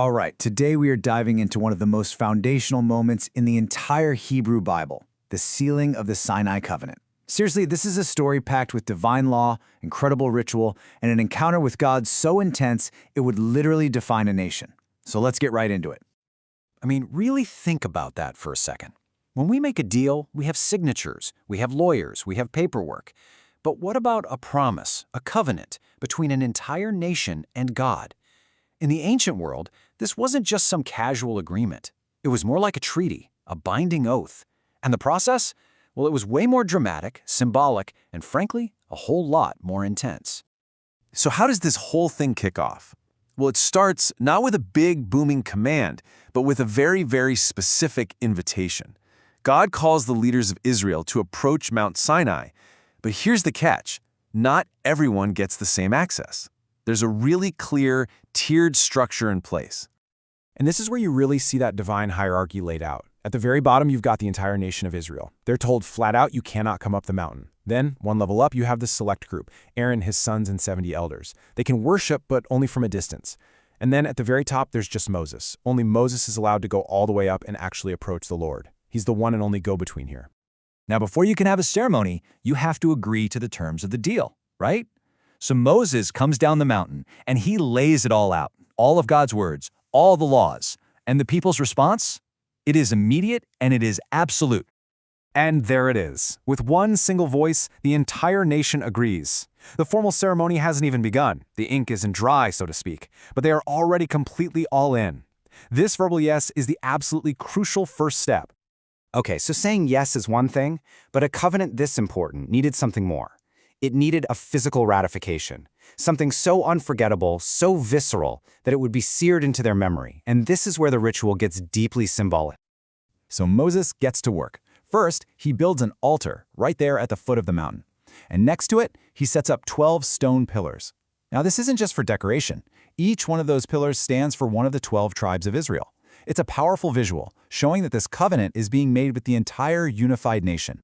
All right, today we are diving into one of the most foundational moments in the entire Hebrew Bible, the sealing of the Sinai Covenant. Seriously, this is a story packed with divine law, incredible ritual, and an encounter with God so intense it would literally define a nation. So let's get right into it. I mean, really think about that for a second. When we make a deal, we have signatures, we have lawyers, we have paperwork. But what about a promise, a covenant, between an entire nation and God? In the ancient world, this wasn't just some casual agreement. It was more like a treaty, a binding oath. And the process? Well, it was way more dramatic, symbolic, and frankly, a whole lot more intense. So how does this whole thing kick off? Well, it starts not with a big, booming command, but with a very, very specific invitation. God calls the leaders of Israel to approach Mount Sinai. But here's the catch. Not everyone gets the same access. There's a really clear, tiered structure in place. And this is where you really see that divine hierarchy laid out. At the very bottom, you've got the entire nation of Israel. They're told flat out you cannot come up the mountain. Then, one level up, you have the select group, Aaron, his sons, and 70 elders. They can worship, but only from a distance. And then at the very top, there's just Moses. Only Moses is allowed to go all the way up and actually approach the Lord. He's the one and only go-between here. Now, before you can have a ceremony, you have to agree to the terms of the deal, right? So Moses comes down the mountain, and he lays it all out, all of God's words, all the laws. And the people's response? It is immediate and it is absolute. And there it is. With one single voice, the entire nation agrees. The formal ceremony hasn't even begun. The ink isn't dry, so to speak, but they are already completely all in. This verbal yes is the absolutely crucial first step. Okay, so saying yes is one thing, but a covenant this important needed something more. It needed a physical ratification, something so unforgettable, so visceral, that it would be seared into their memory. And this is where the ritual gets deeply symbolic. So Moses gets to work. First, he builds an altar right there at the foot of the mountain. And next to it, he sets up 12 stone pillars. Now, this isn't just for decoration. Each one of those pillars stands for one of the 12 tribes of Israel. It's a powerful visual, showing that this covenant is being made with the entire unified nation.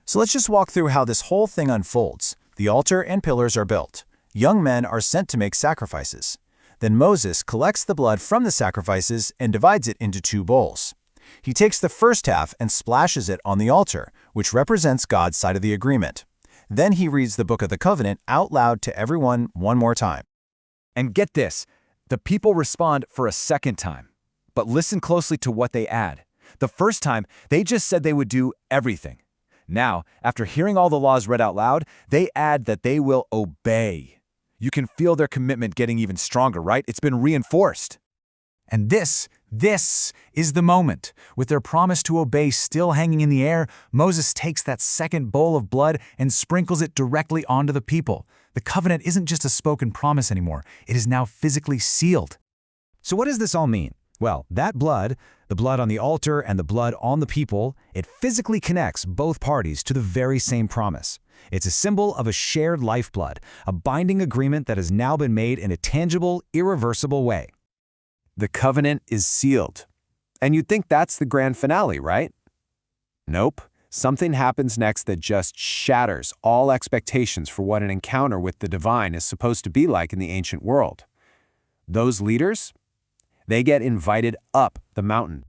So let's just walk through how this whole thing unfolds. The altar and pillars are built. Young men are sent to make sacrifices. Then Moses collects the blood from the sacrifices and divides it into 2 bowls. He takes the first half and splashes it on the altar, which represents God's side of the agreement. Then he reads the book of the covenant out loud to everyone one more time. And get this, the people respond for a second time. But listen closely to what they add. The first time, they just said they would do everything. Now, after hearing all the laws read out loud, they add that they will obey. You can feel their commitment getting even stronger, right? It's been reinforced. And this is the moment. With their promise to obey still hanging in the air, Moses takes that second bowl of blood and sprinkles it directly onto the people. The covenant isn't just a spoken promise anymore. It is now physically sealed. So what does this all mean? Well, that blood, the blood on the altar and the blood on the people, it physically connects both parties to the very same promise. It's a symbol of a shared lifeblood, a binding agreement that has now been made in a tangible, irreversible way. The covenant is sealed. And you'd think that's the grand finale, right? Nope. Something happens next that just shatters all expectations for what an encounter with the divine is supposed to be like in the ancient world. Those leaders? They get invited up the mountain.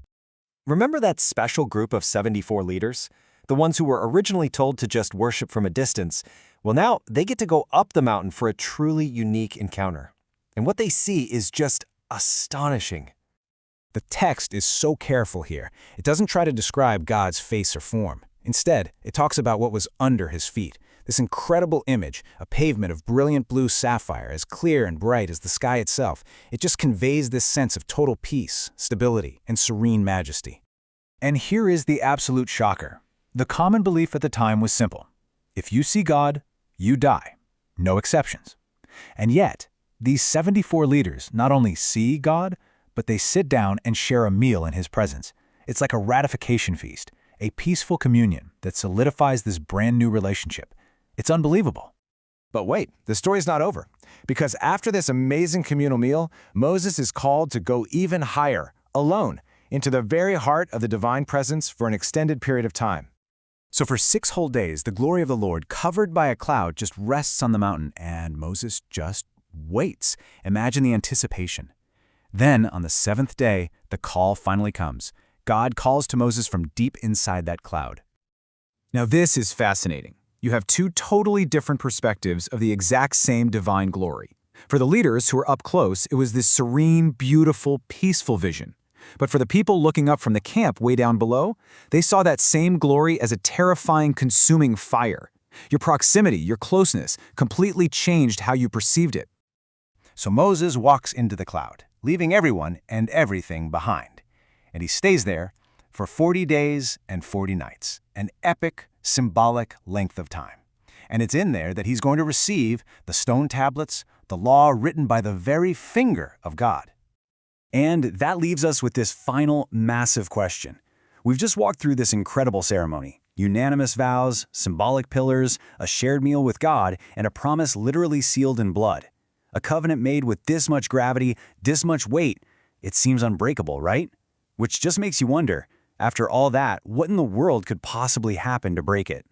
Remember that special group of 74 leaders? The ones who were originally told to just worship from a distance? Well, now they get to go up the mountain for a truly unique encounter. And what they see is just astonishing. The text is so careful here. It doesn't try to describe God's face or form. Instead, it talks about what was under his feet. This incredible image, a pavement of brilliant blue sapphire, as clear and bright as the sky itself, it just conveys this sense of total peace, stability, and serene majesty. And here is the absolute shocker. The common belief at the time was simple. If you see God, you die. No exceptions. And yet, these 74 leaders not only see God, but they sit down and share a meal in his presence. It's like a ratification feast, a peaceful communion that solidifies this brand new relationship. It's unbelievable. But wait, the story's not over. Because after this amazing communal meal, Moses is called to go even higher, alone, into the very heart of the divine presence for an extended period of time. So for 6 whole days, the glory of the Lord, covered by a cloud, just rests on the mountain, and Moses just waits. Imagine the anticipation. Then, on the seventh day, the call finally comes. God calls to Moses from deep inside that cloud. Now this is fascinating. You have two totally different perspectives of the exact same divine glory. For the leaders who were up close, it was this serene, beautiful, peaceful vision. But for the people looking up from the camp way down below, they saw that same glory as a terrifying, consuming fire. Your proximity, your closeness, completely changed how you perceived it. So Moses walks into the cloud, leaving everyone and everything behind. And he stays there for 40 days and 40 nights, an epic, symbolic length of time. And it's in there that he's going to receive the stone tablets, the law written by the very finger of God. And that leaves us with this final massive question. We've just walked through this incredible ceremony. Unanimous vows, symbolic pillars, a shared meal with God, and a promise literally sealed in blood. A covenant made with this much gravity, this much weight. It seems unbreakable, right? Which just makes you wonder, after all that, what in the world could possibly happen to break it?